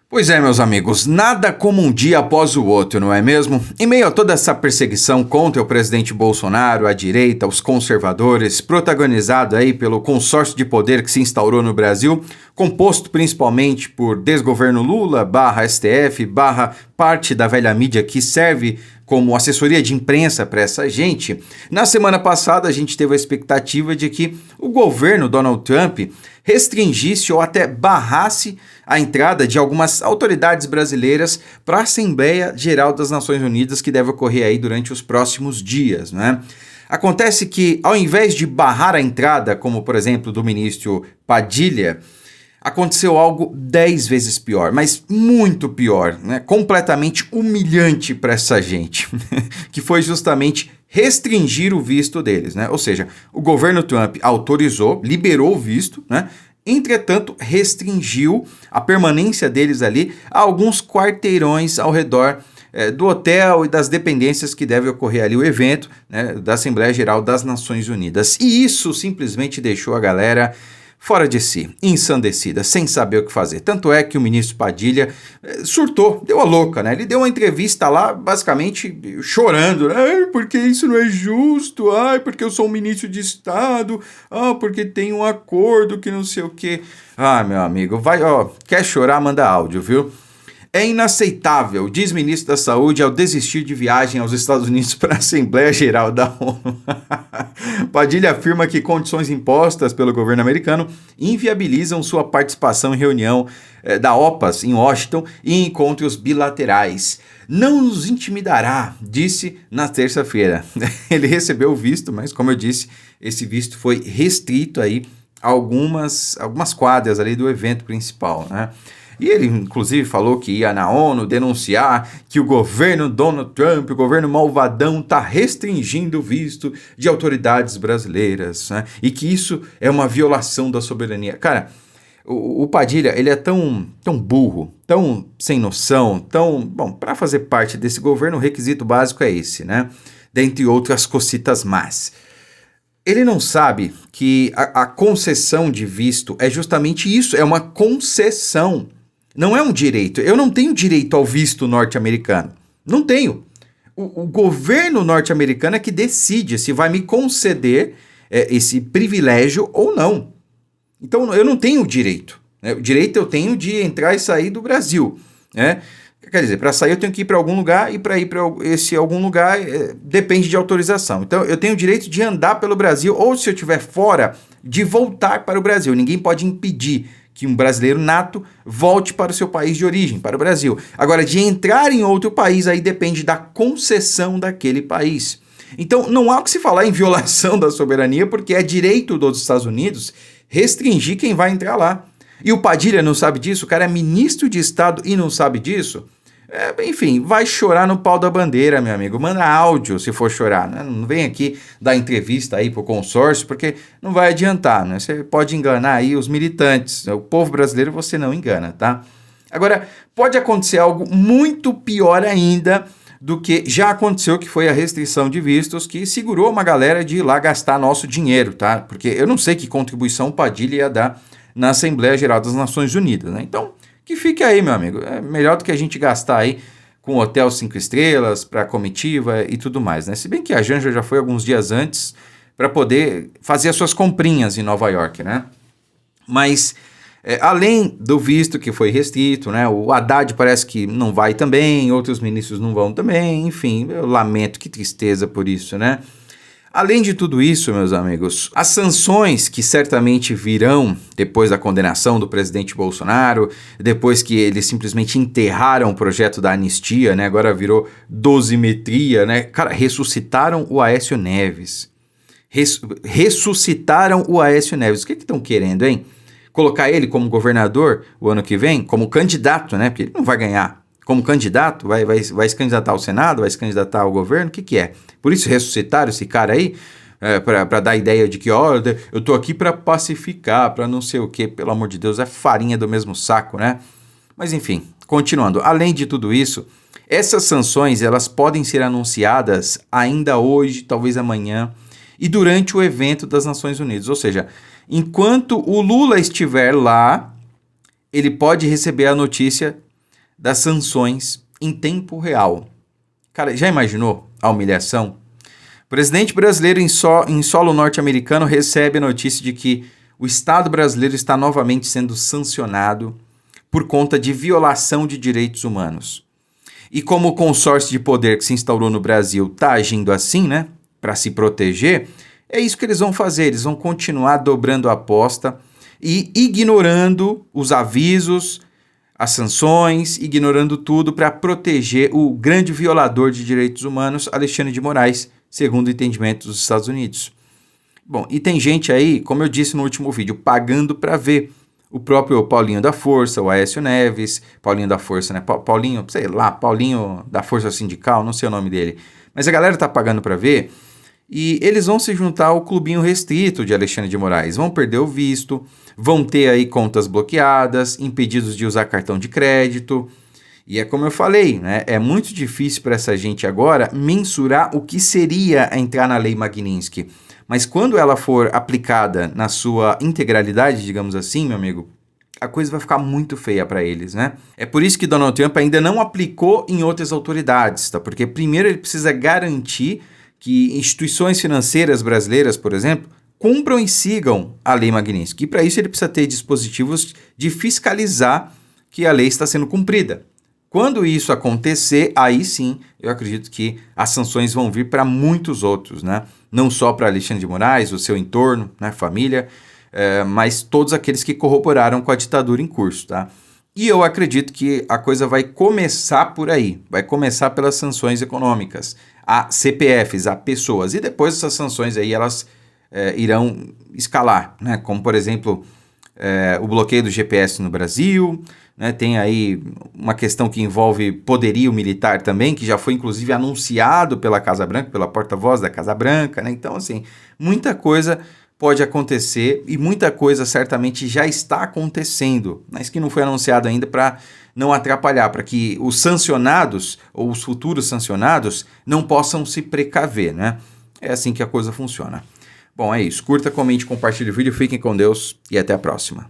Pois é, meus amigos, nada como um dia após o outro, não é mesmo? Em meio a toda essa perseguição contra o presidente Bolsonaro, a direita, os conservadores, protagonizado aí pelo consórcio de poder que se instaurou no Brasil, composto principalmente por desgoverno Lula, /STF, parte da velha mídia que serve como assessoria de imprensa para essa gente, na semana passada a gente teve a expectativa de que o governo Donald Trump restringisse ou até barrasse a entrada de algumas autoridades brasileiras para a Assembleia Geral das Nações Unidas, que deve ocorrer aí durante os próximos dias, né? Acontece que, ao invés de barrar a entrada, como por exemplo do ministro Padilha, aconteceu algo 10 vezes pior, mas muito pior, né? Completamente humilhante para essa gente, que foi justamente restringir o visto deles, né? Ou seja, o governo Trump autorizou, liberou o visto, né? Entretanto, restringiu a permanência deles ali a alguns quarteirões ao redor do hotel e das dependências que deve ocorrer ali o evento, né, da Assembleia Geral das Nações Unidas. E isso simplesmente deixou a galera fora de si, ensandecida, sem saber o que fazer. Tanto é que o ministro Padilha surtou, deu a louca, né? Ele deu uma entrevista lá, basicamente chorando, né? Porque isso não é justo, porque eu sou um ministro de Estado, porque tem um acordo que não sei o quê. Meu amigo, vai, quer chorar, manda áudio, viu? É inaceitável, diz ministro da Saúde ao desistir de viagem aos Estados Unidos para a Assembleia Geral da ONU. Padilha afirma que condições impostas pelo governo americano inviabilizam sua participação em reunião da OPAS em Washington e em encontros bilaterais. Não nos intimidará, disse na terça-feira. Ele recebeu o visto, mas como eu disse, esse visto foi restrito aí a algumas quadras ali do evento principal, né? E ele, inclusive, falou que ia na ONU denunciar que o governo Donald Trump, o governo malvadão, está restringindo o visto de autoridades brasileiras, né? E que isso é uma violação da soberania. Cara, o Padilha, ele é tão burro, tão sem noção, Bom, para fazer parte desse governo, o requisito básico é esse, né? Dentre outras cocitas más. Ele não sabe que a concessão de visto é justamente isso, é uma concessão. Não é um direito. Eu não tenho direito ao visto norte-americano. Não tenho. O governo norte-americano é que decide se vai me conceder esse privilégio ou não. Então, eu não tenho direito. Né? O direito eu tenho de entrar e sair do Brasil. Né? Quer dizer, para sair eu tenho que ir para algum lugar e para ir para esse algum lugar depende de autorização. Então, eu tenho o direito de andar pelo Brasil ou, se eu estiver fora, de voltar para o Brasil. Ninguém pode impedir que um brasileiro nato volte para o seu país de origem, para o Brasil. Agora, de entrar em outro país, aí depende da concessão daquele país. Então, não há o que se falar em violação da soberania, porque é direito dos Estados Unidos restringir quem vai entrar lá. E o Padilha não sabe disso? O cara é ministro de Estado e não sabe disso? Enfim, vai chorar no pau da bandeira, meu amigo. Manda áudio se for chorar, né? Não vem aqui dar entrevista aí pro consórcio, porque não vai adiantar, né? Você pode enganar aí os militantes. O povo brasileiro você não engana, tá? Agora, pode acontecer algo muito pior ainda do que já aconteceu, que foi a restrição de vistos, que segurou uma galera de ir lá gastar nosso dinheiro, tá? Porque eu não sei que contribuição o Padilha ia dar na Assembleia Geral das Nações Unidas, né? Então, que fique aí, meu amigo. É melhor do que a gente gastar aí com hotel 5 estrelas, para comitiva e tudo mais, né? Se bem que a Janja já foi alguns dias antes para poder fazer as suas comprinhas em Nova York, né? Mas, além do visto que foi restrito, né? O Haddad parece que não vai também, outros ministros não vão também, enfim, eu lamento, que tristeza por isso, né? Além de tudo isso, meus amigos, as sanções que certamente virão depois da condenação do presidente Bolsonaro, depois que eles simplesmente enterraram o projeto da anistia, né? Agora virou dosimetria, né? Cara, ressuscitaram o Aécio Neves. Ressuscitaram o Aécio Neves. O que estão querendo, hein? Colocar ele como governador o ano que vem, como candidato, né? Porque ele não vai ganhar. Como candidato, vai se candidatar ao Senado, vai se candidatar ao governo, o que é? Por isso ressuscitaram esse cara aí, para dar a ideia de que, eu tô aqui para pacificar, para não sei o quê, pelo amor de Deus, é farinha do mesmo saco, né? Mas enfim, continuando, além de tudo isso, essas sanções, elas podem ser anunciadas ainda hoje, talvez amanhã, e durante o evento das Nações Unidas, ou seja, enquanto o Lula estiver lá, ele pode receber a notícia das sanções em tempo real. Cara, já imaginou a humilhação? O presidente brasileiro em solo norte-americano recebe a notícia de que o Estado brasileiro está novamente sendo sancionado por conta de violação de direitos humanos. E como o consórcio de poder que se instaurou no Brasil está agindo assim, né, para se proteger, é isso que eles vão fazer. Eles vão continuar dobrando a aposta e ignorando os avisos, as sanções, ignorando tudo para proteger o grande violador de direitos humanos, Alexandre de Moraes, segundo o entendimento dos Estados Unidos. Bom, e tem gente aí, como eu disse no último vídeo, pagando para ver. O próprio Paulinho da Força, o Aécio Neves, Paulinho da Força, né? Paulinho, sei lá, Paulinho da Força Sindical, não sei o nome dele. Mas a galera tá pagando para ver e eles vão se juntar ao clubinho restrito de Alexandre de Moraes. Vão perder o visto, vão ter aí contas bloqueadas, impedidos de usar cartão de crédito. E é como eu falei, né? É muito difícil para essa gente agora mensurar o que seria entrar na Lei Magnitsky. Mas quando ela for aplicada na sua integralidade, digamos assim, meu amigo, a coisa vai ficar muito feia para eles, né? É por isso que Donald Trump ainda não aplicou em outras autoridades, tá? Porque primeiro ele precisa garantir que instituições financeiras brasileiras, por exemplo, cumpram e sigam a Lei Magnitsky. E para isso ele precisa ter dispositivos de fiscalizar que a lei está sendo cumprida. Quando isso acontecer, aí sim, eu acredito que as sanções vão vir para muitos outros, né? Não só para Alexandre de Moraes, o seu entorno, né, família, mas todos aqueles que corroboraram com a ditadura em curso, tá? E eu acredito que a coisa vai começar por aí, vai começar pelas sanções econômicas, a CPFs, a pessoas, e depois essas sanções aí elas irão escalar, né? Como por exemplo, o bloqueio do GPS no Brasil, né? Tem aí uma questão que envolve poderio militar também, que já foi inclusive anunciado pela Casa Branca, pela porta-voz da Casa Branca, né? Então, assim, muita coisa pode acontecer e muita coisa certamente já está acontecendo, mas que não foi anunciado ainda para não atrapalhar, para que os sancionados ou os futuros sancionados não possam se precaver, né? É assim que a coisa funciona. Bom, é isso. Curta, comente, compartilhe o vídeo, fiquem com Deus e até a próxima.